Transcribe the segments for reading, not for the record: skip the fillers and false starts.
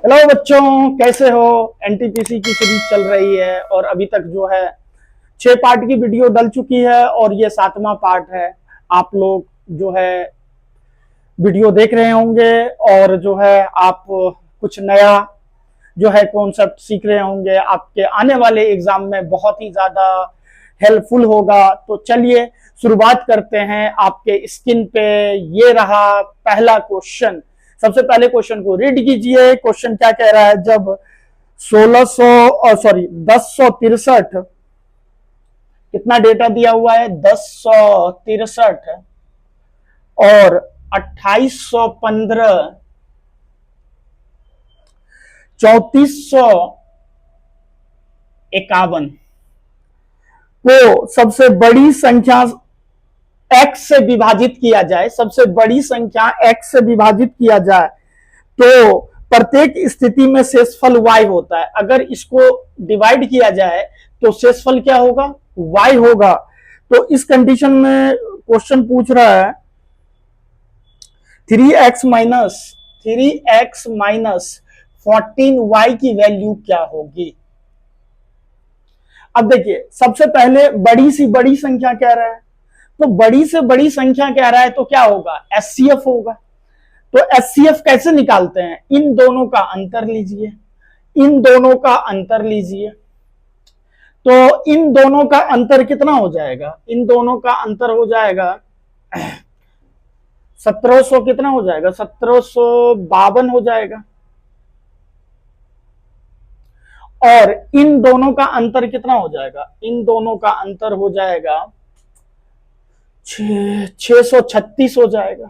Hello बच्चों, कैसे हो। एनटीपीसी की सीरीज चल रही है और अभी तक जो है 6 पार्ट की वीडियो डल चुकी है और ये 7वां पार्ट है। आप लोग जो है वीडियो देख रहे होंगे और जो है आप कुछ नया जो है कॉन्सेप्ट सीख रहे होंगे, आपके आने वाले एग्जाम में बहुत ही ज्यादा हेल्पफुल होगा। तो चलिए शुरुआत करते हैं। आपके स्क्रीन पे ये रहा पहला क्वेश्चन। सबसे पहले क्वेश्चन को रीड कीजिए। क्वेश्चन क्या कह रहा है, जब 1063 कितना डेटा दिया हुआ है, 1063 और 2815 3451 को सबसे बड़ी संख्या x से विभाजित किया जाए, सबसे बड़ी संख्या x से विभाजित किया जाए तो प्रत्येक स्थिति में शेषफल y होता है। अगर इसको डिवाइड किया जाए तो शेषफल क्या होगा, y होगा। तो इस कंडीशन में क्वेश्चन पूछ रहा है 3x माइनस 14y की वैल्यू क्या होगी। अब देखिए, सबसे पहले बड़ी सी बड़ी संख्या कह रहा है, तो बड़ी से बड़ी संख्या कह रहा है तो क्या होगा, एचसीएफ होगा। तो एचसीएफ कैसे निकालते हैं, इन दोनों का अंतर लीजिए, इन दोनों का अंतर लीजिए। तो इन दोनों का अंतर कितना हो जाएगा, इन दोनों का अंतर हो जाएगा 1700, कितना हो जाएगा 1752 हो जाएगा। और इन दोनों का अंतर कितना हो जाएगा, इन दोनों का अंतर हो जाएगा 636 हो जाएगा।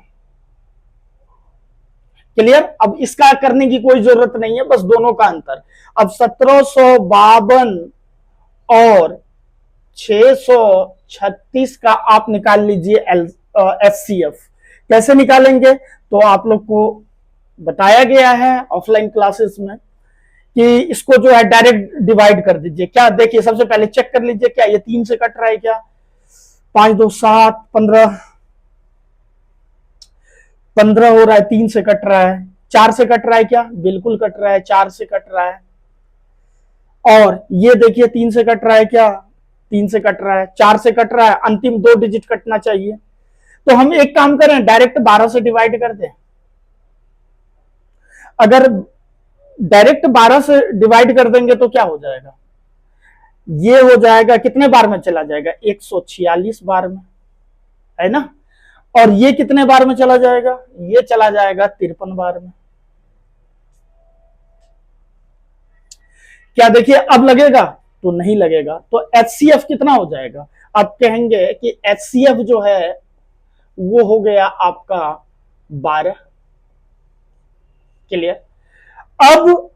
क्लियर। अब इसका करने की कोई जरूरत नहीं है, बस दोनों का अंतर। अब 1752 और 636 का आप निकाल लीजिए एचसीएफ। कैसे निकालेंगे, तो आप लोग को बताया गया है ऑफलाइन क्लासेस में कि इसको जो है डायरेक्ट डिवाइड कर दीजिए। क्या देखिए, सबसे पहले चेक कर लीजिए क्या ये 3 से कट रहा है, क्या 5 2 7 15 15 हो रहा है, 3 से कट रहा है, 4 से कट रहा है, क्या बिल्कुल कट रहा है, 4 से कट रहा है। और ये देखिए 3 से कट रहा है, क्या 3 से कट रहा है, 4 से कट रहा है, अंतिम 2 डिजिट कटना चाहिए। तो हम एक काम करें, डायरेक्ट 12 से डिवाइड कर दें। अगर डायरेक्ट 12 से डिवाइड कर देंगे तो क्या हो जाएगा, ये हो जाएगा कितने बार में चला जाएगा, 146 बार में, है ना। और ये कितने बार में चला जाएगा, ये चला जाएगा 53 बार में। क्या देखिए अब लगेगा, तो नहीं लगेगा। तो एचसीएफ कितना हो जाएगा, अब कहेंगे कि एचसीएफ जो है वो हो गया आपका 12। क्लियर। अब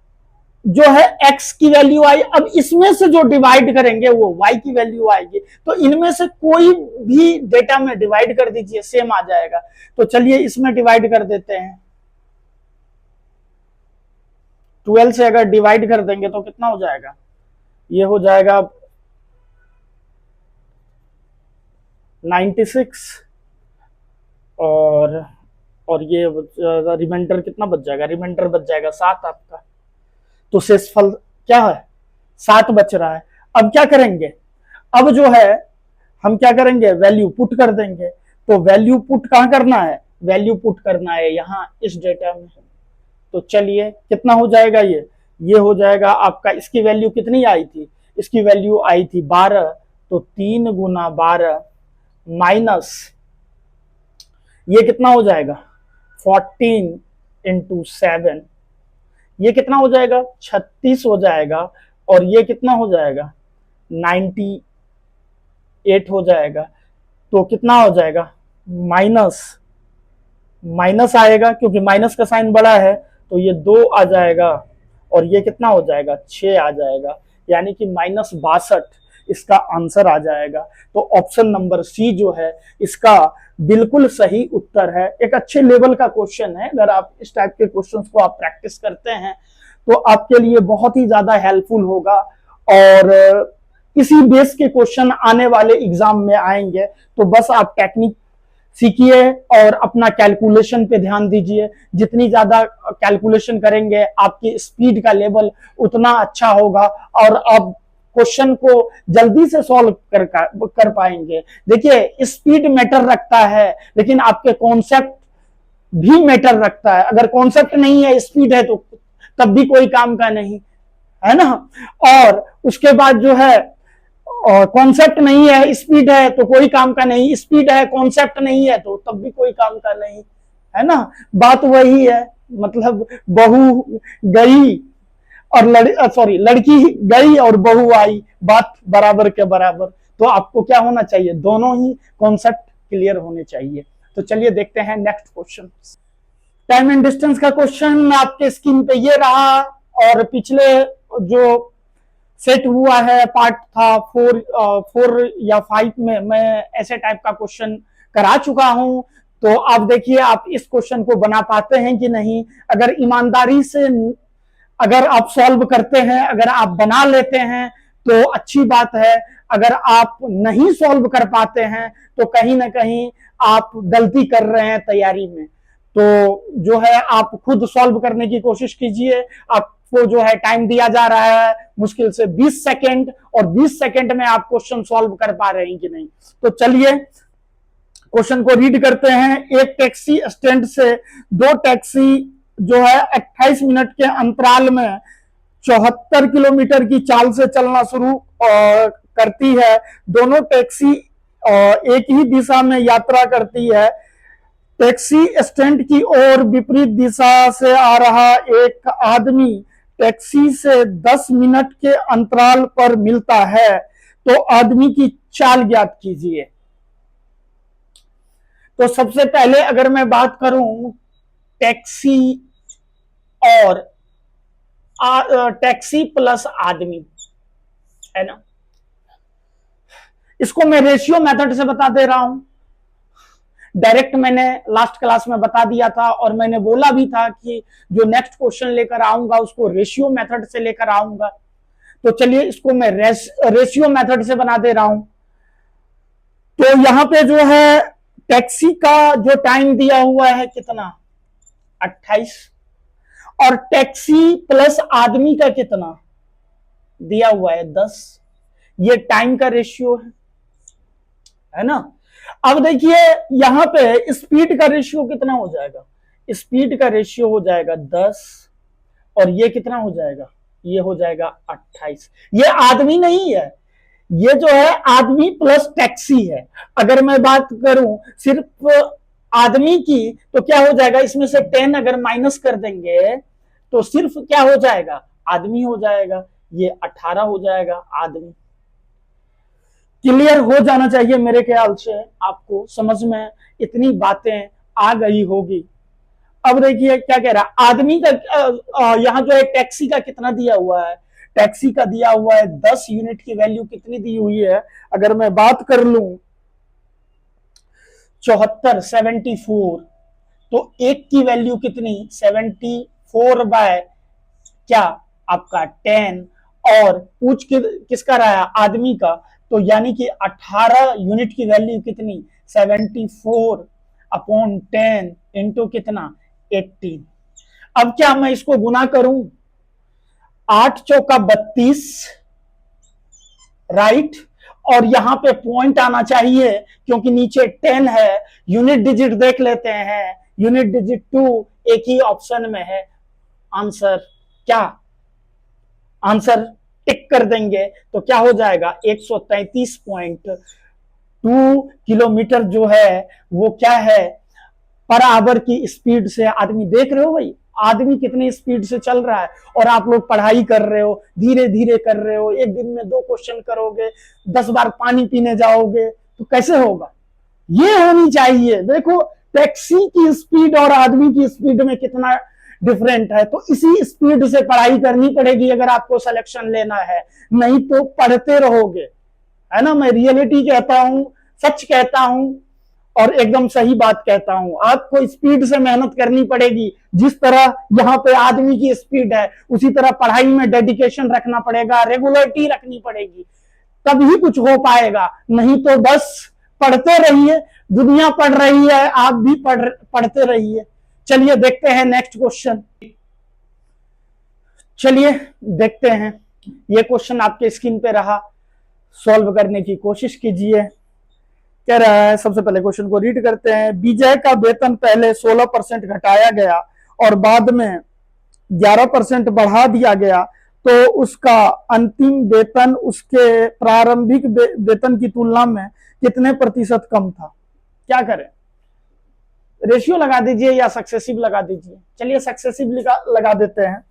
जो है x की वैल्यू आई, अब इसमें से जो डिवाइड करेंगे वो y की वैल्यू आएगी। तो इनमें से कोई भी डेटा में डिवाइड कर दीजिए, सेम आ जाएगा। तो चलिए इसमें डिवाइड कर देते हैं। 12 से अगर डिवाइड कर देंगे तो कितना हो जाएगा, ये हो जाएगा 96 और ये रिमाइंडर कितना बच जाएगा, रिमाइंडर बच जाएगा 7 आपका। तो शेषफल क्या है, 7 बच रहा है। अब क्या करेंगे, अब जो है हम क्या करेंगे, वैल्यू पुट कर देंगे। तो वैल्यू पुट कहां करना है, वैल्यू पुट करना है यहां इस डेटा में। तो चलिए कितना हो जाएगा, ये हो जाएगा आपका, इसकी वैल्यू कितनी आई थी, इसकी वैल्यू आई थी 12। तो 3 गुना 12 माइनस ये कितना हो जाएगा 14 इंटू 7, ये कितना हो जाएगा 36 हो जाएगा। और ये कितना हो जाएगा 98 हो जाएगा। तो कितना हो जाएगा, माइनस माइनस आएगा क्योंकि माइनस का साइन बड़ा है, तो ये 2 आ जाएगा और ये कितना हो जाएगा 6 आ जाएगा, यानी कि -62 इसका आंसर आ जाएगा। तो ऑप्शन नंबर सी जो है इसका बिल्कुल सही उत्तर है। एक अच्छे लेवल का क्वेश्चन है, अगर आप इस टाइप के क्वेश्चंस को आप प्रैक्टिस करते हैं तो आपके लिए बहुत ही ज्यादा हेल्पफुल होगा। और इसी बेस के क्वेश्चन आने वाले एग्जाम में आएंगे। तो बस आप टेक्निक सीखिए और अपना कैलकुलेशन पे ध्यान दीजिए। जितनी ज्यादा कैलकुलेशन करेंगे आपकी स्पीड का लेवल उतना अच्छा होगा और आप क्वेश्चन को जल्दी से सॉल्व कर पाएंगे। देखिए स्पीड मैटर रखता है लेकिन आपके कॉन्सेप्ट भी मैटर रखता है। अगर कॉन्सेप्ट नहीं है, स्पीड है, तो तब भी कोई काम का नहीं, है ना। और उसके बाद जो है कॉन्सेप्ट नहीं है, स्पीड है, तो कोई काम का नहीं। स्पीड है, कॉन्सेप्ट नहीं है, तो तब भी कोई काम का नहीं, है ना। बात वही है, मतलब बहू गई और लड़की गई और बहू आई, बात बराबर के बराबर। तो आपको क्या होना चाहिए, दोनों ही कॉन्सेप्ट क्लियर होने चाहिए। तो चलिए देखते हैं next question. Time and distance का क्वेश्चन आपके स्क्रीन पे ये रहा, और पिछले जो सेट हुआ है पार्ट था 4 या 5 में मैं ऐसे टाइप का क्वेश्चन करा चुका हूं। तो आप देखिए आप इस क्वेश्चन को बना पाते हैं कि नहीं। अगर ईमानदारी से अगर आप सॉल्व करते हैं, अगर आप बना लेते हैं तो अच्छी बात है। अगर आप नहीं सॉल्व कर पाते हैं तो कहीं ना कहीं आप गलती कर रहे हैं तैयारी में। तो जो है आप खुद सॉल्व करने की कोशिश कीजिए। आपको जो है टाइम दिया जा रहा है मुश्किल से 20 सेकेंड, और 20 सेकेंड में आप क्वेश्चन सॉल्व कर पा रहे हैं कि नहीं। तो चलिए क्वेश्चन को रीड करते हैं। एक टैक्सी स्टैंड से 2 टैक्सी जो है 28 मिनट के अंतराल में 74 किलोमीटर की चाल से चलना शुरू करती है। दोनों टैक्सी एक ही दिशा में यात्रा करती है। टैक्सी स्टैंड की ओर विपरीत दिशा से आ रहा एक आदमी टैक्सी से 10 मिनट के अंतराल पर मिलता है, तो आदमी की चाल ज्ञात कीजिए। तो सबसे पहले अगर मैं बात करूं टैक्सी और टैक्सी प्लस आदमी, है ना, इसको मैं रेशियो मेथड से बता दे रहा हूं। डायरेक्ट मैंने लास्ट क्लास में बता दिया था, और मैंने बोला भी था कि जो नेक्स्ट क्वेश्चन लेकर आऊंगा उसको रेशियो मेथड से लेकर आऊंगा। तो चलिए इसको मैं रेशियो मेथड से बना दे रहा हूं। तो यहां पे जो है टैक्सी का जो टाइम दिया हुआ है कितना, 28, और टैक्सी प्लस आदमी का कितना दिया हुआ है, 10। ये टाइम का रेशियो है ना। अब देखिए यहां पे स्पीड का रेशियो कितना हो जाएगा, स्पीड का रेशियो हो जाएगा 10, और ये कितना हो जाएगा, ये हो जाएगा 28। ये आदमी नहीं है, ये जो है आदमी प्लस टैक्सी है। अगर मैं बात करूं सिर्फ आदमी की तो क्या हो जाएगा, इसमें से 10 अगर माइनस कर देंगे तो सिर्फ क्या हो जाएगा, आदमी हो जाएगा। ये 18 हो जाएगा आदमी। क्लियर हो जाना चाहिए मेरे ख्याल से, आपको समझ में इतनी बातें आ गई होगी। अब देखिए क्या कह रहा है, आदमी का यहां जो है टैक्सी का कितना दिया हुआ है, टैक्सी का दिया हुआ है 10 यूनिट की वैल्यू कितनी दी हुई है। अगर मैं बात कर लूं 74 तो एक की वैल्यू कितनी, 74 बाय क्या आपका 10, और पूछ किसका रहा है, आदमी का। तो यानी कि 18 यूनिट की वैल्यू कितनी, 74 अपॉन 10 इंटू कितना, 18। अब क्या मैं इसको गुना करूं, 8 चौका 32, राइट, और यहां पे पॉइंट आना चाहिए क्योंकि नीचे 10 है। यूनिट डिजिट देख लेते हैं, यूनिट डिजिट 2 एक ही ऑप्शन में है। आंसर क्या, आंसर टिक कर देंगे तो क्या हो जाएगा, 133.2 किलोमीटर जो है वो क्या है, पर आवर की स्पीड से आदमी, देख रहे हो भाई आदमी कितनी स्पीड से चल रहा है। और आप लोग पढ़ाई कर रहे हो, धीरे धीरे कर रहे हो, एक दिन में 2 क्वेश्चन करोगे, 10 बार पानी पीने जाओगे तो कैसे होगा। ये होनी चाहिए। देखो टैक्सी की स्पीड और आदमी की स्पीड में कितना डिफरेंट है। तो इसी स्पीड से पढ़ाई करनी पड़ेगी अगर आपको सिलेक्शन लेना है, नहीं तो पढ़ते रहोगे, है ना। मैं रियलिटी कहता हूं, सच कहता हूं, और एकदम सही बात कहता हूं। आपको स्पीड से मेहनत करनी पड़ेगी। जिस तरह यहाँ पे आदमी की स्पीड है उसी तरह पढ़ाई में डेडिकेशन रखना पड़ेगा, रेगुलरिटी रखनी पड़ेगी, तभी कुछ हो पाएगा। नहीं तो बस पढ़ते रहिए, दुनिया पढ़ रही है, आप भी पढ़ते रहिए। चलिए देखते हैं नेक्स्ट क्वेश्चन। चलिए देखते हैं, ये क्वेश्चन आपके स्क्रीन पे रहा, सॉल्व करने की कोशिश कीजिए। कह रहा है, सबसे पहले क्वेश्चन को रीड करते हैं। विजय का वेतन पहले 16% घटाया गया और बाद में 11% बढ़ा दिया गया, तो उसका अंतिम वेतन उसके प्रारंभिक वेतन की तुलना में कितने प्रतिशत कम था? क्या करें, रेशियो लगा दीजिए या सक्सेसिव लगा दीजिए? चलिए सक्सेसिव लगा देते हैं,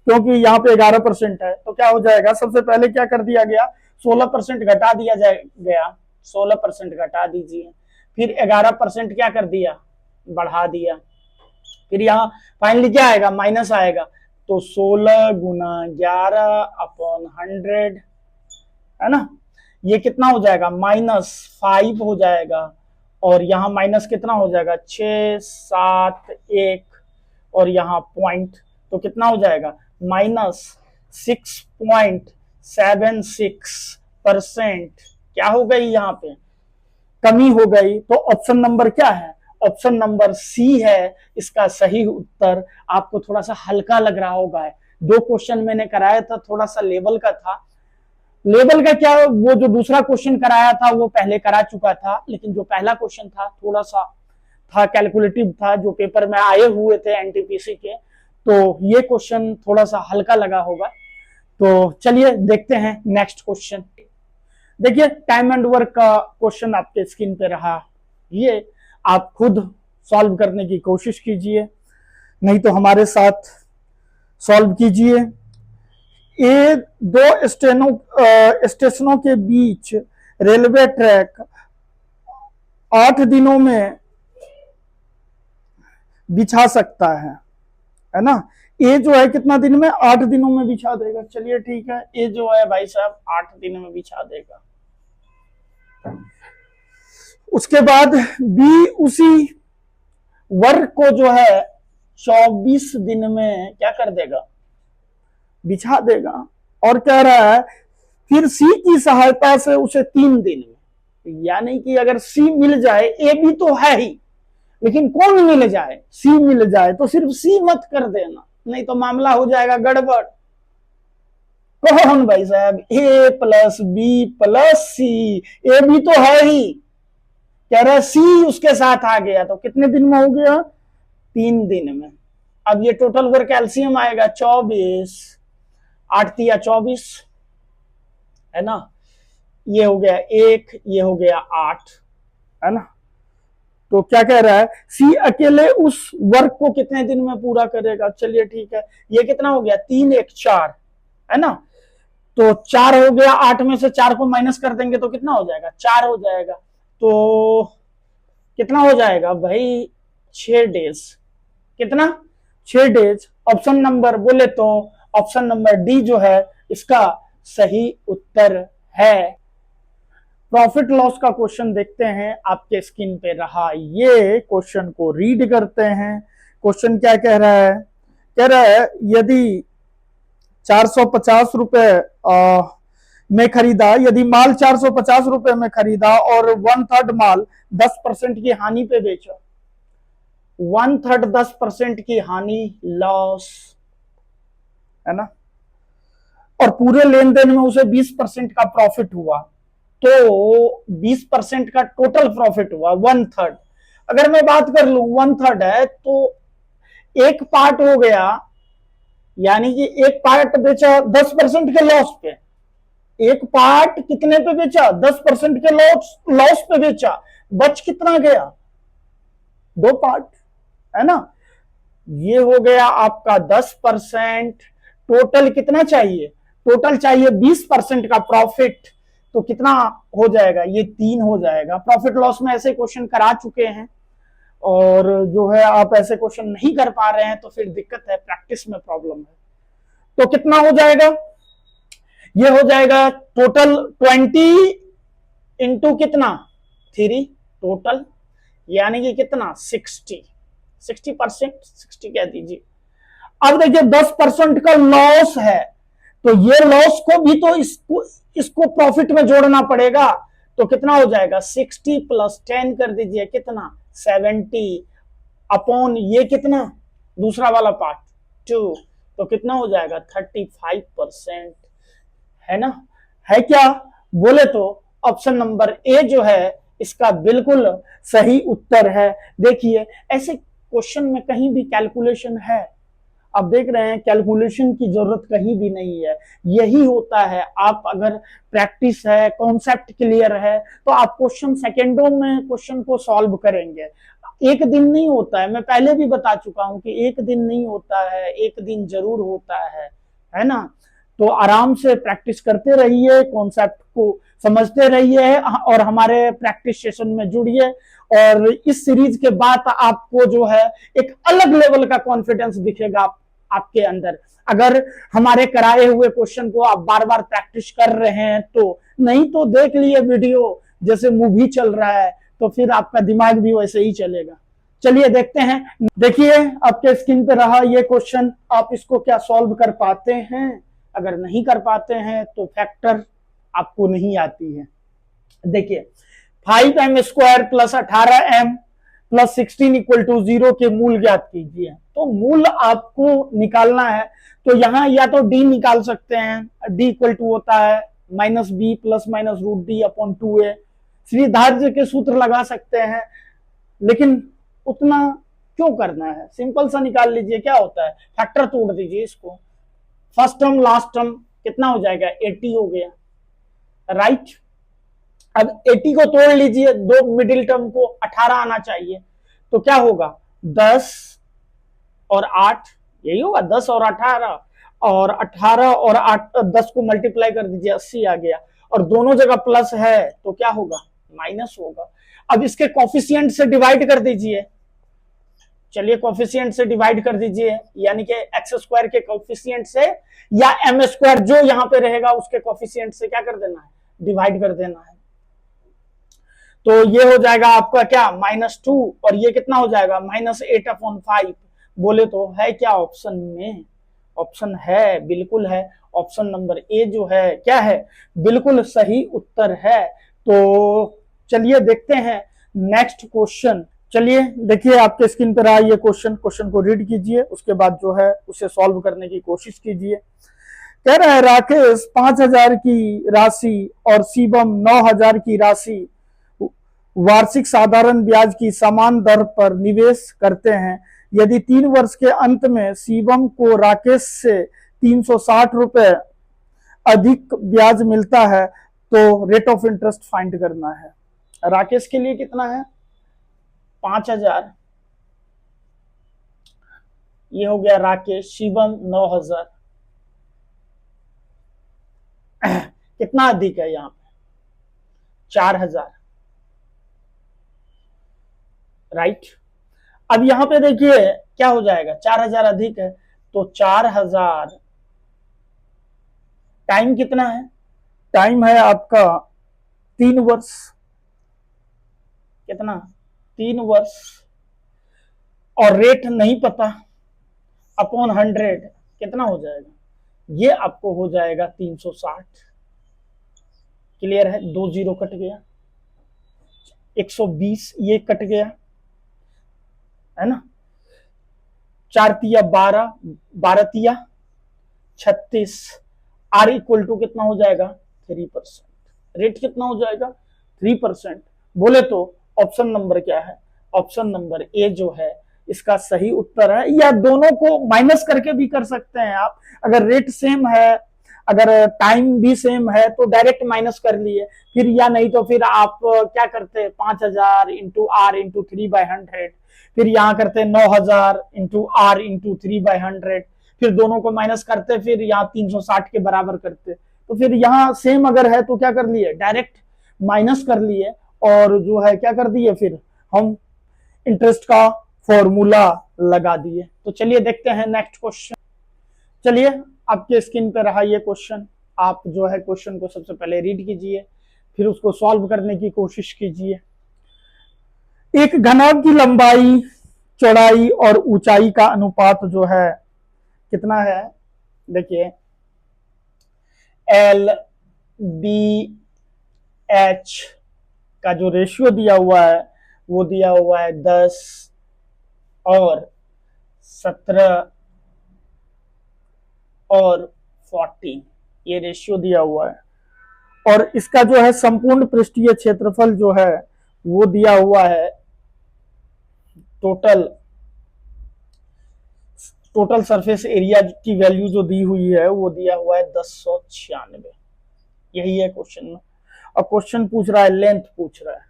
क्योंकि यहाँ पे 11% है। तो क्या हो जाएगा, सबसे पहले क्या कर दिया गया, 16% घटा दिया गया, 16% घटा दीजिए, फिर 11% क्या कर दिया, बढ़ा दिया, फिर यहाँ फाइनली क्या आएगा, माइनस आएगा। तो 16 गुना 11/100 है ना, ये कितना हो जाएगा, -5 हो जाएगा। और यहाँ माइनस कितना हो जाएगा, 671 और यहाँ पॉइंट, तो कितना हो जाएगा, -6.76%। क्या हो गई, यहाँ पे कमी हो गई। तो ऑप्शन नंबर क्या है, ऑप्शन नंबर सी है इसका सही उत्तर। आपको थोड़ा सा हल्का लग रहा होगा, 2 क्वेश्चन मैंने कराया था, थोड़ा सा लेवल का था। लेवल का क्या, वो जो दूसरा क्वेश्चन कराया था वो पहले करा चुका था, लेकिन जो पहला क्वेश्चन था थोड़ा सा था कैलकुलेटिव था, जो पेपर में आए हुए थे एनटीपीसी के, तो ये क्वेश्चन थोड़ा सा हल्का लगा होगा। तो चलिए देखते हैं नेक्स्ट क्वेश्चन। देखिए टाइम एंड वर्क का क्वेश्चन आपके स्क्रीन पे रहा, ये आप खुद सॉल्व करने की कोशिश कीजिए, नहीं तो हमारे साथ सॉल्व कीजिए। ये 2 स्टेशनों के बीच रेलवे ट्रैक 8 दिनों में बिछा सकता है ना। ये जो है कितना दिन में, 8 दिनों में बिछा देगा। चलिए ठीक है, ये जो है भाई साहब 8 दिन में बिछा देगा। उसके बाद बी उसी वर्क को जो है 24 दिन में क्या कर देगा, बिछा देगा। और कह रहा है फिर सी की सहायता से उसे 3 दिन में, यानी कि अगर सी मिल जाए, ए भी तो है ही, लेकिन कौन मिल जाए, सी मिल जाए, तो सिर्फ सी मत कर देना, नहीं तो मामला हो जाएगा गड़बड़। कौन भाई साहब, ए प्लस बी प्लस सी, ए भी तो है ही, कह रहा है सी उसके साथ आ गया, तो कितने दिन में हो गया, 3 दिन में। अब ये टोटल वर्क एलसीएम आएगा 24, 8 तिया 24 है ना, ये हो गया 1, ये हो गया 8 है ना। तो क्या कह रहा है, सी अकेले उस वर्क को कितने दिन में पूरा करेगा। चलिए ठीक है, ये कितना हो गया, 3 1 4 है ना, तो 4 हो गया, 8 में से 4 को माइनस कर देंगे तो कितना हो जाएगा, 4 हो जाएगा। तो कितना हो जाएगा भाई, 6 डेज, कितना, 6 डेज। ऑप्शन नंबर बोले तो ऑप्शन नंबर डी जो है इसका सही उत्तर है। प्रॉफिट लॉस का क्वेश्चन देखते हैं, आपके स्क्रीन पे रहा, ये क्वेश्चन को रीड करते हैं। क्वेश्चन क्या कह रहा है, कह रहा है यदि 450 रुपए में खरीदा, यदि माल 450 रुपए में खरीदा और 1/3 माल 10% की हानि पे बेचा, 1/3 10% की हानि, लॉस है ना, और पूरे लेन देन में उसे 20% का प्रॉफिट हुआ, तो 20% का टोटल प्रॉफिट हुआ 1/3। अगर मैं बात कर लूं 1/3 है, तो एक पार्ट हो गया, यानी कि एक पार्ट बेचा 10% के लॉस पे, एक पार्ट कितने पे बेचा, 10% के लॉस पे बेचा, बच कितना गया, 2 पार्ट है ना। ये हो गया आपका 10%, टोटल कितना चाहिए, टोटल चाहिए 20% का प्रॉफिट, तो कितना हो जाएगा, ये 3 हो जाएगा। प्रॉफिट लॉस में ऐसे क्वेश्चन करा चुके हैं, और जो है आप ऐसे क्वेश्चन नहीं कर पा रहे हैं तो फिर दिक्कत है, प्रैक्टिस में प्रॉब्लम है। तो कितना हो जाएगा, ये हो जाएगा टोटल 20 इंटू कितना 3 टोटल, यानी कि कितना 60%, 60% कह दीजिए। अब देखिए 10% का लॉस है, तो ये लॉस को भी तो इसको प्रॉफिट में जोड़ना पड़ेगा, तो कितना हो जाएगा 60 प्लस 10 कर दीजिए, कितना 70 अपॉन ये कितना दूसरा वाला पार्ट 2, तो कितना हो जाएगा 35%, है ना, है क्या? बोले तो ऑप्शन नंबर ए जो है इसका बिल्कुल सही उत्तर है। देखिए ऐसे क्वेश्चन में कहीं भी कैलकुलेशन है, आप देख रहे हैं कैलकुलेशन की जरूरत कहीं भी नहीं है। यही होता है, आप अगर प्रैक्टिस है, कॉन्सेप्ट क्लियर है, तो आप क्वेश्चन सेकेंडों में क्वेश्चन को सॉल्व करेंगे। एक दिन नहीं होता है, मैं पहले भी बता चुका हूं कि एक दिन नहीं होता है, एक दिन जरूर होता है ना। तो आराम से प्रैक्टिस करते रहिए, कॉन्सेप्ट को समझते रहिए और हमारे प्रैक्टिस सेशन में जुड़िए। और इस सीरीज के बाद आपको जो है एक अलग लेवल का कॉन्फिडेंस दिखेगा आपके अंदर, अगर हमारे कराए हुए क्वेश्चन को आप बार बार प्रैक्टिस कर रहे हैं तो। नहीं तो देख लिए वीडियो जैसे मूवी चल रहा है, तो फिर आपका दिमाग भी वैसे ही चलेगा। चलिए देखते हैं। देखिए आपके स्क्रीन पे रहा ये क्वेश्चन, आप इसको क्या सॉल्व कर पाते हैं? अगर नहीं कर पाते हैं तो फैक्टर आपको नहीं आती है। देखिए 5m² plus 18m plus 16 equal to 0 के मूल ज्ञात कीजिए। तो मूल आपको निकालना है, तो यहां या तो डी निकाल सकते हैं, डी इक्वल टू होता है -b plus minus root D upon 2a। श्रीधार्य के सूत्र लगा सकते हैं, लेकिन उतना क्यों करना है, सिंपल सा निकाल लीजिए। क्या होता है, फैक्टर तोड़ दीजिए इसको, फर्स्ट टर्म लास्ट टर्म कितना हो जाएगा 80 हो गया, राइट। अब 80 को तोड़ लीजिए, दो मिडिल टर्म को 18 आना चाहिए, तो क्या होगा 10 और 8, यही होगा 10 और 18, और 18 और 8 10 को मल्टीप्लाई कर दीजिए 80 आ गया, और दोनों जगह प्लस है तो क्या होगा माइनस होगा। अब इसके कोफिशिएंट से डिवाइड कर दीजिए, चलिए कोफिशिएंट से डिवाइड कर दीजिए, यानी कि x² के कोफिशिएंट से या m² जो यहां पे रहेगा उसके कोफिशिएंट से क्या कर देना है, डिवाइड कर देना है। तो ये हो जाएगा आपका क्या -2, और ये कितना हो जाएगा -8/5। बोले तो है क्या ऑप्शन में? ऑप्शन है, बिल्कुल है। ऑप्शन नंबर ए जो है क्या है, बिल्कुल सही उत्तर है। तो चलिए देखते हैं नेक्स्ट क्वेश्चन। चलिए देखिए आपके स्क्रीन पर आया ये क्वेश्चन को रीड कीजिए, उसके बाद जो है उसे सॉल्व करने की कोशिश कीजिए। कह रहा है राकेश 5,000 की राशि और शिवम 9,000 की राशि वार्षिक साधारण ब्याज की समान दर पर निवेश करते हैं। यदि 3 वर्ष के अंत में शिवम को राकेश से 360 रुपए अधिक ब्याज मिलता है तो रेट ऑफ इंटरेस्ट फाइंड करना है। राकेश के लिए कितना है 5,000, ये हो गया राकेश, शिवम 9,000, कितना अधिक है यहाँ पे 4,000, राइट। अब यहां पे देखिए क्या हो जाएगा 4,000 अधिक है, तो 4,000 टाइम कितना है, टाइम है आपका 3 वर्ष, कितना 3 वर्ष, और रेट नहीं पता, अपॉन 100 कितना हो जाएगा, ये आपको हो जाएगा 360। क्लियर है, 2 0 कट गया, 120 ये कट गया, है ना, 4 तिया 12, 12 तिया 36, आर इक्वल टू कितना हो जाएगा 3%, रेट कितना हो जाएगा 3%। बोले तो ऑप्शन नंबर क्या है, ऑप्शन नंबर ए जो है इसका सही उत्तर है। या दोनों को माइनस करके भी कर सकते हैं आप, अगर रेट सेम है, अगर टाइम भी सेम है तो डायरेक्ट माइनस कर लिए, फिर या नहीं तो फिर आप क्या करते हैं 5,000 इंटू आर इंटू 3/100, फिर यहाँ करते 9,000 इंटू आर इंटू 3/100, फिर दोनों को माइनस करते, फिर यहाँ 360 के बराबर करते। तो फिर यहाँ सेम अगर है तो क्या कर लिए डायरेक्ट माइनस कर लिए, और जो है क्या कर दिए फिर हम इंटरेस्ट का फॉर्मूला लगा दिए। तो चलिए देखते हैं नेक्स्ट क्वेश्चन। चलिए आपके स्क्रीन पे रहा ये क्वेश्चन, आप जो है क्वेश्चन को सबसे पहले रीड कीजिए, फिर उसको सॉल्व करने की कोशिश कीजिए। एक घनाभ की लंबाई, चौड़ाई और ऊंचाई का अनुपात जो है कितना है, देखिए L B H का जो रेशियो दिया हुआ है वो दिया हुआ है 10 और 17 और 14, ये रेशियो दिया हुआ है। और इसका जो है संपूर्ण पृष्ठीय क्षेत्रफल जो है वो दिया हुआ है टोटल सरफेस एरिया की वैल्यू जो दी हुई है वो दिया हुआ है 1096, यही है क्वेश्चन में। और क्वेश्चन पूछ रहा है लेंथ पूछ रहा है।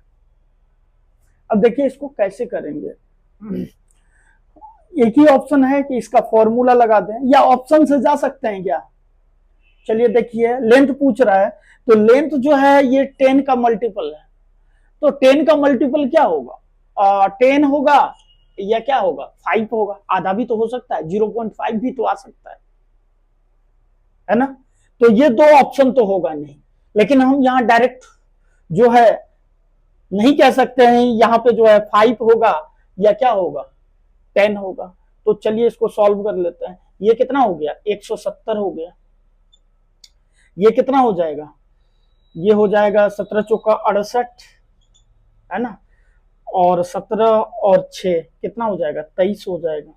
अब देखिए इसको कैसे करेंगे, एक ही ऑप्शन है कि इसका फॉर्मूला लगा दें या ऑप्शन से जा सकते हैं क्या। चलिए देखिए लेंथ पूछ रहा है, तो लेंथ जो है ये 10 का मल्टीपल है, तो 10 का मल्टीपल क्या होगा, 10 होगा या क्या होगा 5 होगा, आधा भी तो हो सकता है, 0.5 भी तो आ सकता है ना। तो ये दो ऑप्शन तो होगा नहीं, लेकिन हम यहाँ डायरेक्ट जो है नहीं कह सकते हैं यहाँ पे जो है 5 होगा या क्या होगा 10 होगा। तो चलिए इसको सॉल्व कर लेते हैं। ये कितना हो गया 170 हो गया, ये कितना हो जाएगा, ये हो जाएगा 17 चौका 68 है ना, और 17 और 6 कितना हो जाएगा 23 हो जाएगा।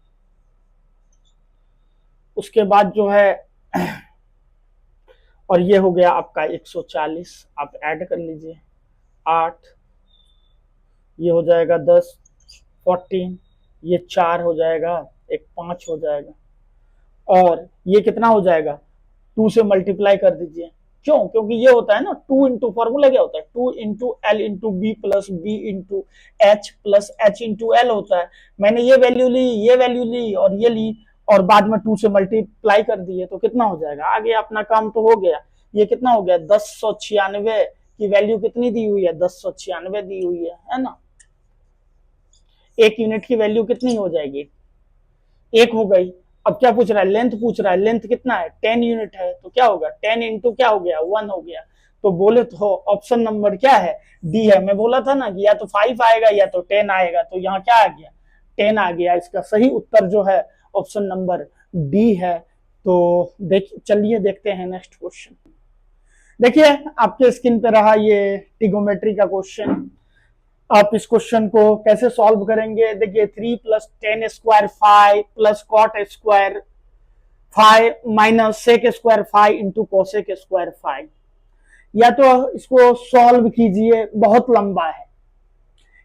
उसके बाद जो है और ये हो गया आपका 140, आप ऐड कर लीजिए 8, ये हो जाएगा 10, 14, ये 4 हो जाएगा, एक 5 हो जाएगा, और ये कितना हो जाएगा 2 से मल्टीप्लाई कर दीजिए। क्यों, क्योंकि ये होता है ना 2 इंटू फॉर्मूला क्या होता है 2 into L into B plus B into H plus H into L होता है। मैंने ये वैल्यू ली, ये वैल्यू ली और ये ली और बाद में 2 से मल्टीप्लाई कर दिए, तो कितना हो जाएगा, आगे अपना काम तो हो गया। ये कितना हो गया 1096 की वैल्यू कितनी दी हुई है 1096 दी हुई है ना। एक यूनिट की वैल्यू कितनी हो जाएगी, एक हो गई। अब क्या पूछ रहा है, लेंथ पूछ रहा है, लेंथ कितना है 10 यूनिट है, तो क्या होगा 10 इंटू क्या हो गया 1 हो गया। तो बोले तो ऑप्शन नंबर क्या है डी है। मैं बोला था ना कि या तो 5 आएगा या तो 10 आएगा, तो यहाँ क्या आ गया 10 आ गया। इसका सही उत्तर जो है ऑप्शन नंबर डी है। तो चलिए देखते हैं नेक्स्ट क्वेश्चन। देखिए आपके स्क्रीन पे रहा ये ट्रिगोमेट्री का क्वेश्चन। आप इस क्वेश्चन को कैसे सॉल्व करेंगे, देखिए 3 plus 10 square 5 plus cot square 5 minus sec square 5 into cosec square 5। या तो इसको सॉल्व कीजिए, बहुत लंबा है,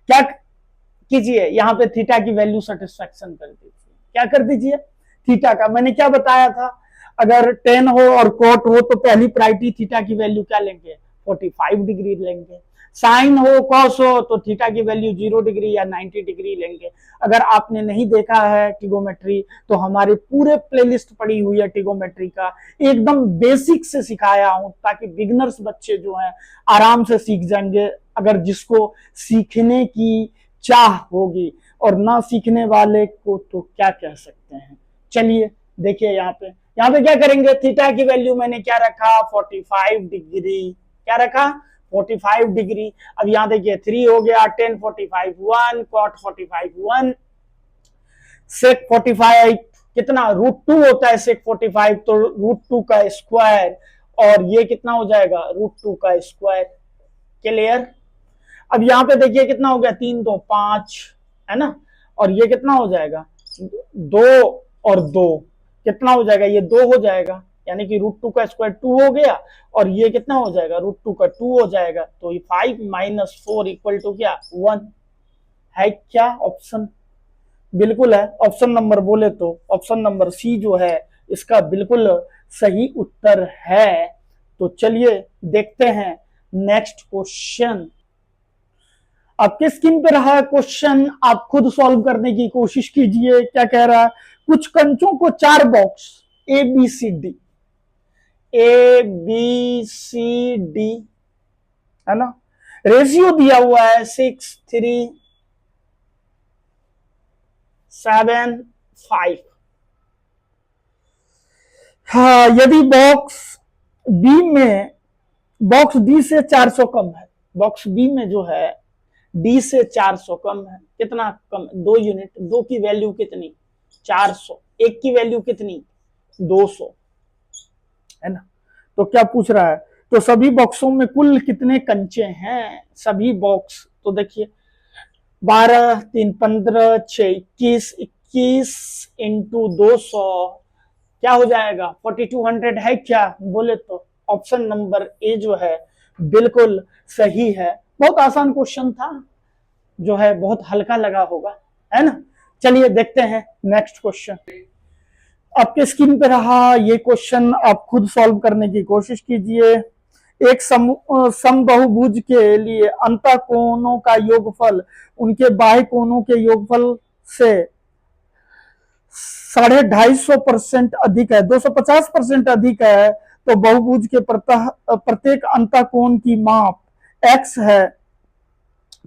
क्या कीजिए यहाँ पे थीटा की वैल्यू सेटिस्फेक्शन कर दीजिए। क्या कर दीजिए थीटा का, मैंने क्या बताया था, अगर 10 हो और कोट हो तो पहली प्रायोरिटी थीटा की वैल्यू क्या लेंगे 45 डिग्री लेंगे, साइन हो कॉस हो तो थीटा की वैल्यू 0 डिग्री या 90 डिग्री लेंगे। अगर आपने नहीं देखा है ट्रिगोमेट्री तो हमारे पूरे प्लेलिस्ट पड़ी हुई है ट्रिगोमेट्री का, एकदम बेसिक से सिखाया हूं ताकि बिगिनर्स बच्चे जो हैं आराम से सीख जाएंगे। अगर जिसको सीखने की चाह होगी, और ना सीखने वाले को तो क्या कह सकते हैं। चलिए देखिए यहाँ पे क्या करेंगे, थीटा की वैल्यू मैंने क्या रखा 45 डिग्री, क्या रखा 45 डिग्री। अब यहाँ देखिए 3 हो गया 10 45 1 cot 45 1 sec 45 कितना √2 होता है sec 45, तो √2 का स्क्वायर, और ये कितना हो जाएगा √2 का स्क्वायर। क्लियर। अब यहाँ पे देखिए कितना हो गया 3 2 5 है ना, और ये कितना हो जाएगा 2 और 2 कितना हो जाएगा, ये 2 हो जाएगा, यानी कि √2 का स्क्वायर 2 हो गया, और ये कितना हो जाएगा √2 का 2 हो जाएगा। तो ये 5 माइनस 4 इक्वल टू क्या 1 है। क्या ऑप्शन बिल्कुल है, ऑप्शन नंबर बोले तो ऑप्शन नंबर सी जो है इसका बिल्कुल सही उत्तर है। तो चलिए देखते हैं नेक्स्ट क्वेश्चन। आपके स्क्रीन पे रहा क्वेश्चन, आप खुद सॉल्व करने की कोशिश कीजिए। क्या कह रहा है, कुछ कंचों को 4 box A B C D है ना, रेशियो दिया हुआ है 6 3 7 5। हाँ, यदि बॉक्स डी से 400 कम है, बॉक्स बी में जो है डी से 400 कम है, कितना कम 2 यूनिट, 2 की वैल्यू कितनी 400, एक की वैल्यू कितनी 200 है ना। तो क्या पूछ रहा है, तो सभी बॉक्सों में कुल कितने कंचे हैं? सभी बॉक्स तो देखिए 12 3 15 6 21, 21 इंटू 200 क्या हो जाएगा 4200 है क्या? बोले तो ऑप्शन नंबर ए जो है बिल्कुल सही है। बहुत आसान क्वेश्चन था, जो है बहुत हल्का लगा होगा, है ना। चलिए देखते हैं नेक्स्ट क्वेश्चन। आपके स्क्रीन पे रहा ये क्वेश्चन, आप खुद सॉल्व करने की कोशिश कीजिए। एक समबाहुभुज के लिए अंतःकोणों का योगफल उनके बाह्य कोणों के योगफल से 250% अधिक है, 250% अधिक है, तो बहुभुज के प्रत्येक अंतःकोण की माप x है,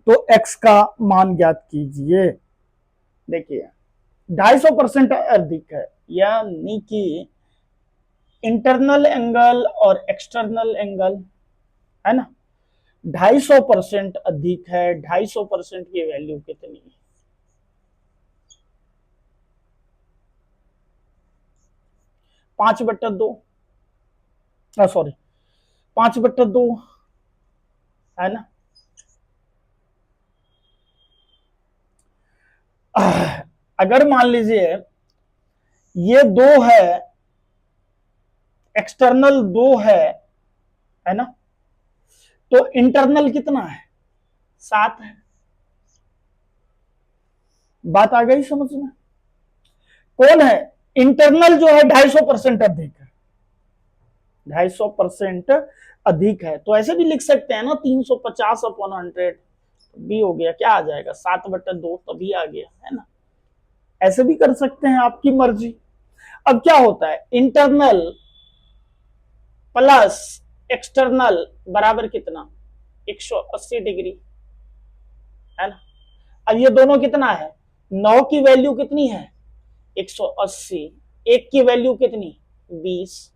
तो x का मान ज्ञात कीजिए। देखिए 250% अधिक है, यानी कि इंटरनल एंगल और एक्सटर्नल एंगल, है ना। 250% अधिक है, 250% की वैल्यू कितनी है? 5/2, सॉरी 5/2, है ना। अगर मान लीजिए ये 2 है, एक्सटर्नल 2 है ना, तो इंटरनल कितना है? 7 है। बात आ गई समझ में? कौन है? इंटरनल जो है 250% अधिक है, 250% अधिक है, तो ऐसे भी लिख सकते हैं ना 350/100 भी हो गया, क्या आ जाएगा 7/2 तभी आ गया, है ना। ऐसे भी कर सकते हैं, आपकी मर्जी। अब क्या होता है, इंटरनल प्लस एक्सटर्नल बराबर कितना? 180 डिग्री, है ना। अब ये दोनों कितना है? 9 की वैल्यू कितनी है? 180, एक की वैल्यू कितनी? 20।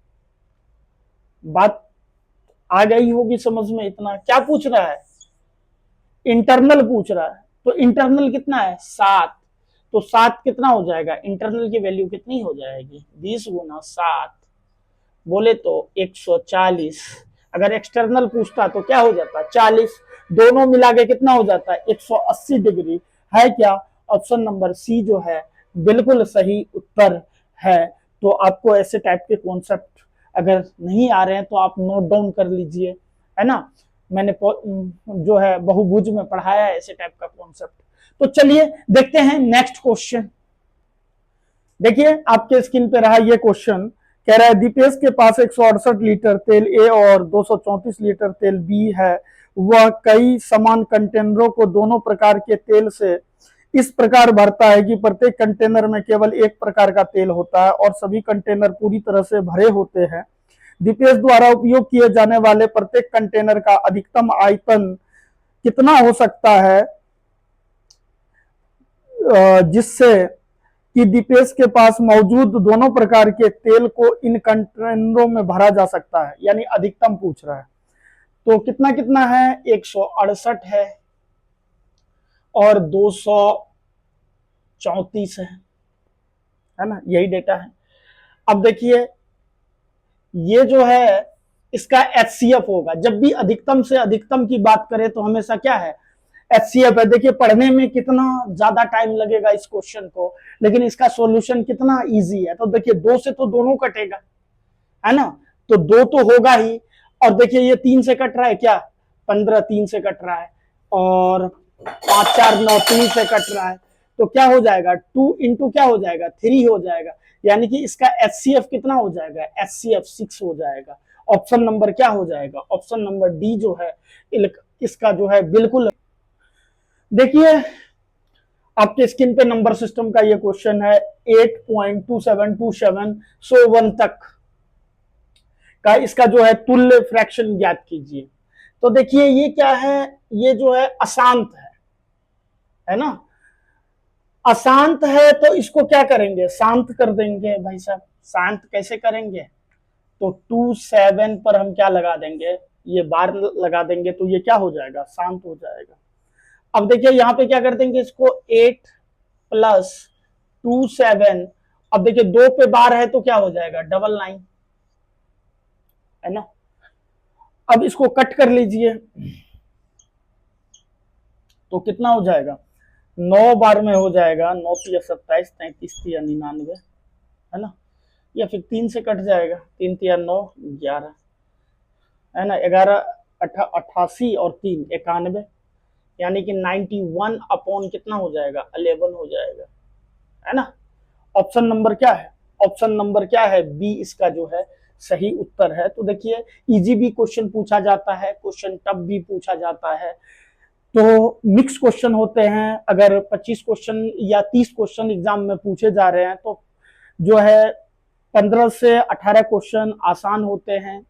बात आ गई होगी समझ में? इतना क्या पूछ रहा है? इंटरनल पूछ रहा है, तो इंटरनल कितना है? 7। तो 7 कितना हो जाएगा? इंटरनल की वैल्यू कितनी हो जाएगी? 20 गुना 7, बोले तो 140। अगर एक्सटर्नल पूछता तो क्या हो जाता? 40। दोनों मिला के कितना हो जाता है? 180 डिग्री, है क्या? ऑप्शन नंबर सी जो है बिल्कुल सही उत्तर है। तो आपको ऐसे टाइप के कॉन्सेप्ट अगर नहीं आ रहे हैं तो आप नोट डाउन कर लीजिए, है ना। मैंने जो है बहुभुज में पढ़ाया है ऐसे टाइप का कॉन्सेप्ट। तो चलिए देखते हैं नेक्स्ट क्वेश्चन। देखिए आपके स्क्रीन पे रहा ये क्वेश्चन, कह रहा है दीपेश के पास 168 लीटर तेल ए और 234 लीटर तेल बी है। वह कई समान कंटेनरों को दोनों प्रकार के तेल से इस प्रकार भरता है कि प्रत्येक कंटेनर में केवल एक प्रकार का तेल होता है और सभी कंटेनर पूरी तरह से भरे होते हैं। दीपेश द्वारा उपयोग किए जाने वाले प्रत्येक कंटेनर का अधिकतम आयतन कितना हो सकता है जिससे कि दीपेश के पास मौजूद दोनों प्रकार के तेल को इन कंटेनरों में भरा जा सकता है, यानी अधिकतम पूछ रहा है। तो कितना कितना है? 168 है और 234 है ना, यही डेटा है। अब देखिए ये जो है इसका एचसीएफ होगा। जब भी अधिकतम से अधिकतम की बात करें तो हमेशा क्या है? एचसीएफ है। देखिए पढ़ने में कितना ज्यादा टाइम लगेगा इस क्वेश्चन को, लेकिन इसका सॉल्यूशन कितना इजी है। तो देखिए 2 से तो दोनों कटेगा, है ना, तो 2 तो होगा ही। और देखिए ये 3 से कट रहा है क्या? 15 3 से कट रहा है, और 5 4 9 3 से कट रहा है, तो क्या हो जाएगा? 2 इंटू क्या हो जाएगा? 3 हो जाएगा। यानी कि इसका एचसीएफ कितना हो जाएगा? एचसीएफ 6 हो जाएगा। ऑप्शन नंबर क्या हो जाएगा? ऑप्शन नंबर डी जो है इसका जो है बिल्कुल। देखिए आपके स्क्रीन पे नंबर सिस्टम का ये क्वेश्चन है 8.2727 सो 1 तक का इसका जो है तुल्य फ्रैक्शन ज्ञात कीजिए। तो देखिए ये क्या है? ये जो है अशांत है ना। अशांत है तो इसको क्या करेंगे? शांत कर देंगे भाई साहब। शांत कैसे करेंगे? तो 27 पर हम क्या लगा देंगे? ये बार लगा देंगे, तो ये क्या हो जाएगा? शांत हो जाएगा। अब देखिए यहां पे क्या कर देंगे इसको? 8 प्लस 27। अब देखिए 2 पे बार है तो क्या हो जाएगा? 99, है ना। अब इसको कट कर लीजिए तो कितना हो जाएगा, 9 बार में हो जाएगा, 9 × 27, 33 × 99, है ना, या फिर 3 से कट जाएगा, 3 × 9 11, है ना, 11 88 और 3 91, यानी कि 91 अपॉन कितना हो जाएगा, 11 हो जाएगा, है ना। ऑप्शन नंबर क्या है, ऑप्शन नंबर क्या है, बी इसका जो है सही उत्तर है। तो देखिए इजी भी क्वेश्चन पूछा जाता है, क्वेश्चन टफ भी पूछा जाता है, तो मिक्स क्वेश्चन होते हैं। अगर 25 क्वेश्चन या 30 क्वेश्चन एग्जाम में पूछे जा रहे हैं तो जो है 15 से 18 क्वेश्चन आसान होते हैं,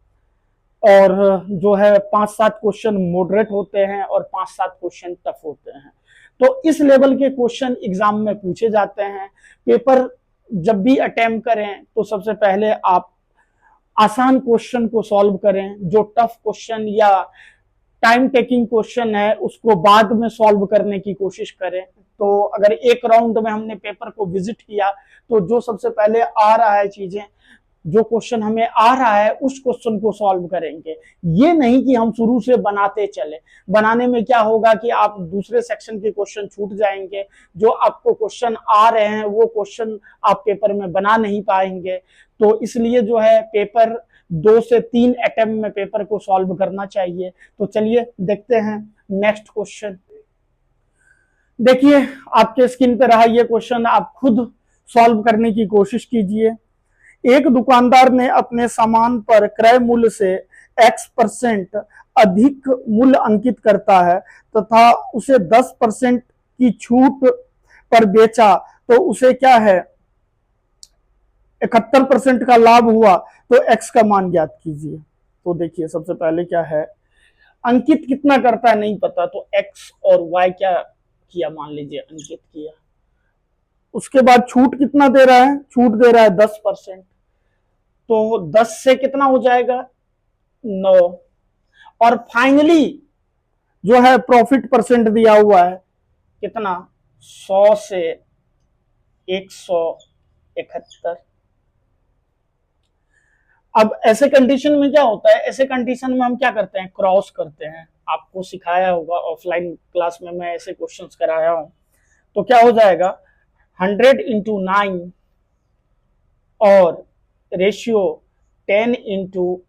और जो है 5-7 क्वेश्चन मॉडरेट होते हैं, और 5-7 क्वेश्चन टफ होते हैं। तो इस लेवल के क्वेश्चन एग्जाम में पूछे जाते हैं। पेपर जब भी अटेम्प्ट करें तो सबसे पहले आप आसान क्वेश्चन को सॉल्व करें, जो टफ क्वेश्चन या टाइम टेकिंग क्वेश्चन है उसको बाद में सॉल्व करने की कोशिश करें। तो अगर एक राउंड में हमने पेपर को विजिट किया तो जो सबसे पहले आ रहा है चीजें, जो क्वेश्चन हमें आ रहा है उस क्वेश्चन को सॉल्व करेंगे। ये नहीं कि हम शुरू से बनाते चले, बनाने में क्या होगा कि आप दूसरे सेक्शन के क्वेश्चन छूट जाएंगे, जो आपको क्वेश्चन आ रहे हैं वो क्वेश्चन आप पेपर में बना नहीं पाएंगे। तो इसलिए जो है पेपर 2 से 3 अटेम्प्ट में पेपर को सॉल्व करना चाहिए। तो चलिए देखते हैं नेक्स्ट क्वेश्चन। देखिए आपके स्क्रीन पे रहा ये क्वेश्चन, आप खुद सॉल्व करने की कोशिश कीजिए। एक दुकानदार ने अपने सामान पर क्रय मूल्य से X% अधिक मूल्य अंकित करता है तथा उसे 10% की छूट पर बेचा तो उसे क्या है, 71% का लाभ हुआ, तो X का मान ज्ञात कीजिए। तो देखिए सबसे पहले क्या है, अंकित कितना करता है नहीं पता, तो X और Y क्या किया, मान लीजिए अंकित किया। उसके बाद छूट कितना दे रहा है, छूट दे रहा है 10%, तो 10 से कितना हो जाएगा 9, और फाइनली जो है प्रॉफिट परसेंट दिया हुआ है कितना, 100 से 171। अब ऐसे कंडीशन में क्या होता है, ऐसे कंडीशन में हम क्या करते हैं, क्रॉस करते हैं। आपको सिखाया होगा ऑफलाइन क्लास में, मैं ऐसे क्वेश्चंस कराया हूं। तो क्या हो जाएगा, 100 × 9 और रेशियो 10 ×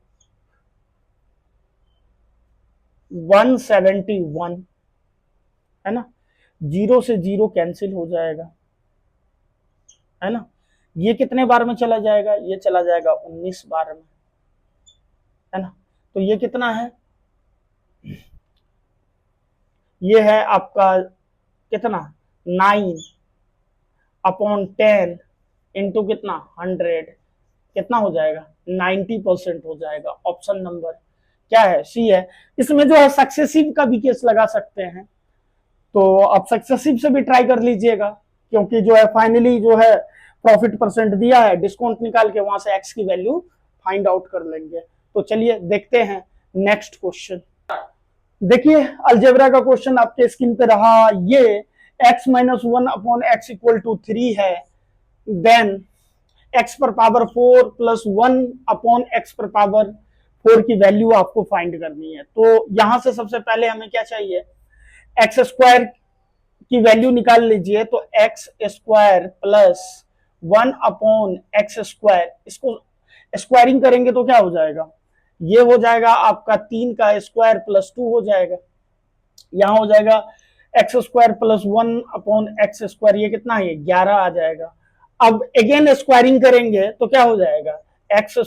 171, है ना, 0 से 0 कैंसिल हो जाएगा, है ना। ये कितने बार में चला जाएगा, ये चला जाएगा 19 बार में, है ना। तो ये कितना है, ये है आपका कितना 9/10 इंटू कितना 100, कितना हो जाएगा 90% हो जाएगा। ऑप्शन नंबर क्या है, सी है। इसमें जो है सक्सेसिव का भी केस लगा सकते हैं, तो आप सक्सेसिव से भी ट्राई कर लीजिएगा, क्योंकि जो है फाइनली जो है प्रॉफिट परसेंट दिया है, डिस्काउंट निकाल के वहां से एक्स की वैल्यू फाइंड आउट कर लेंगे। तो चलिए देखते हैं नेक्स्ट क्वेश्चन। देखिए अलजेब्रा का क्वेश्चन आपके स्क्रीन पे रहा, ये x-1/x = 3 है, देन x⁴ प्लस 1/x⁴ की वैल्यू आपको फाइंड करनी है। तो यहां से सबसे पहले हमें क्या चाहिए, x² की वैल्यू निकाल लीजिए। तो x² प्लस 1/x², इसको स्क्वायरिंग करेंगे तो क्या हो जाएगा, ये हो जाएगा आपका 3 का स्क्वायर प्लस 2 हो जाएगा। यहां हो जाएगा x² प्लस 1/x², ये कितना है 11 आ जाएगा। अब अगेन स्क्वायरिंग करेंगे तो क्या हो जाएगा, x⁴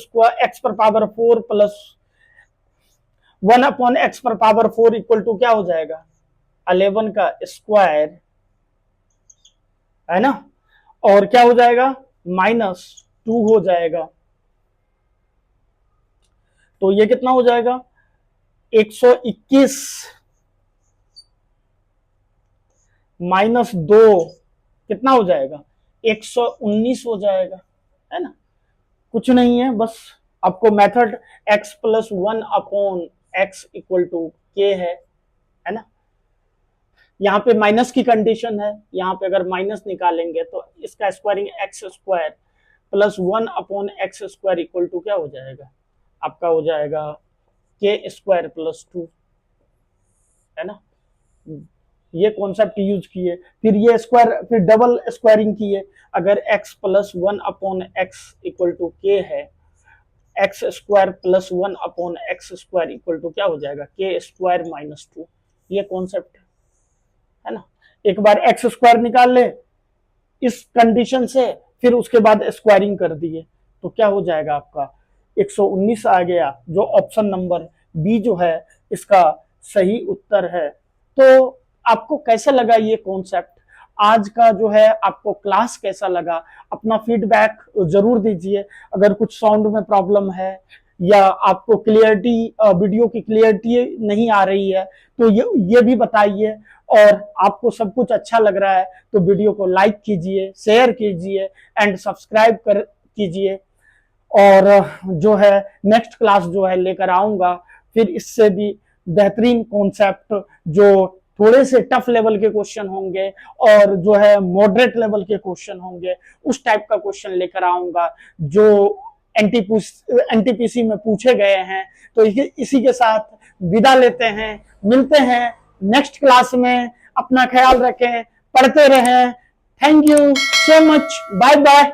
plus 1/x⁴ equal to क्या हो जाएगा 11 का स्क्वायर, है ना, और क्या हो जाएगा -2 हो जाएगा। तो ये कितना हो जाएगा 121 -2 कितना हो जाएगा 119 हो जाएगा, है ना। कुछ नहीं है, बस आपको मेथड x + 1/x = k है ना। यहाँ पे माइनस की कंडीशन है, यहाँ पे अगर माइनस निकालेंगे तो इसका squaring x² plus 1/x² equal to क्या हो जाएगा, आपका हो जाएगा के स्क्वायर प्लस 2, है ना। ये कॉन्सेप्ट यूज किए, फिर ये स्क्वायर, फिर डबल स्क्वायरिंग किए। अगर x plus 1/x equal to K है, x square plus 1/x square equal to क्या हो जाएगा, के स्क्वायर माइनस 2। ये कॉन्सेप्ट है ना। एक बार एक्स स्क्वायर निकाल ले इस कंडीशन से, फिर उसके बाद स्क्वायरिंग कर दिए, तो क्या हो जाएगा आपका 119 आ गया, जो ऑप्शन नंबर बी जो है इसका सही उत्तर है। तो आपको कैसा लगा ये कॉन्सेप्ट, आज का जो है आपको क्लास कैसा लगा, अपना फीडबैक जरूर दीजिए। अगर कुछ साउंड में प्रॉब्लम है या आपको क्लियरिटी, वीडियो की क्लियरिटी नहीं आ रही है, तो ये भी बताइए। और आपको सब कुछ अच्छा लग रहा है तो वीडियो को लाइक कीजिए, शेयर कीजिए एंड सब्सक्राइब कर कीजिए। और जो है नेक्स्ट क्लास जो है लेकर आऊंगा, फिर इससे भी बेहतरीन कॉन्सेप्ट, जो थोड़े से टफ लेवल के क्वेश्चन होंगे और जो है मॉडरेट लेवल के क्वेश्चन होंगे, उस टाइप का क्वेश्चन लेकर आऊंगा जो एनटीपीसी में पूछे गए हैं। तो इसी के साथ विदा लेते हैं, मिलते हैं नेक्स्ट क्लास में। अपना ख्याल रखें, पढ़ते रहें। Thank you so much, bye bye.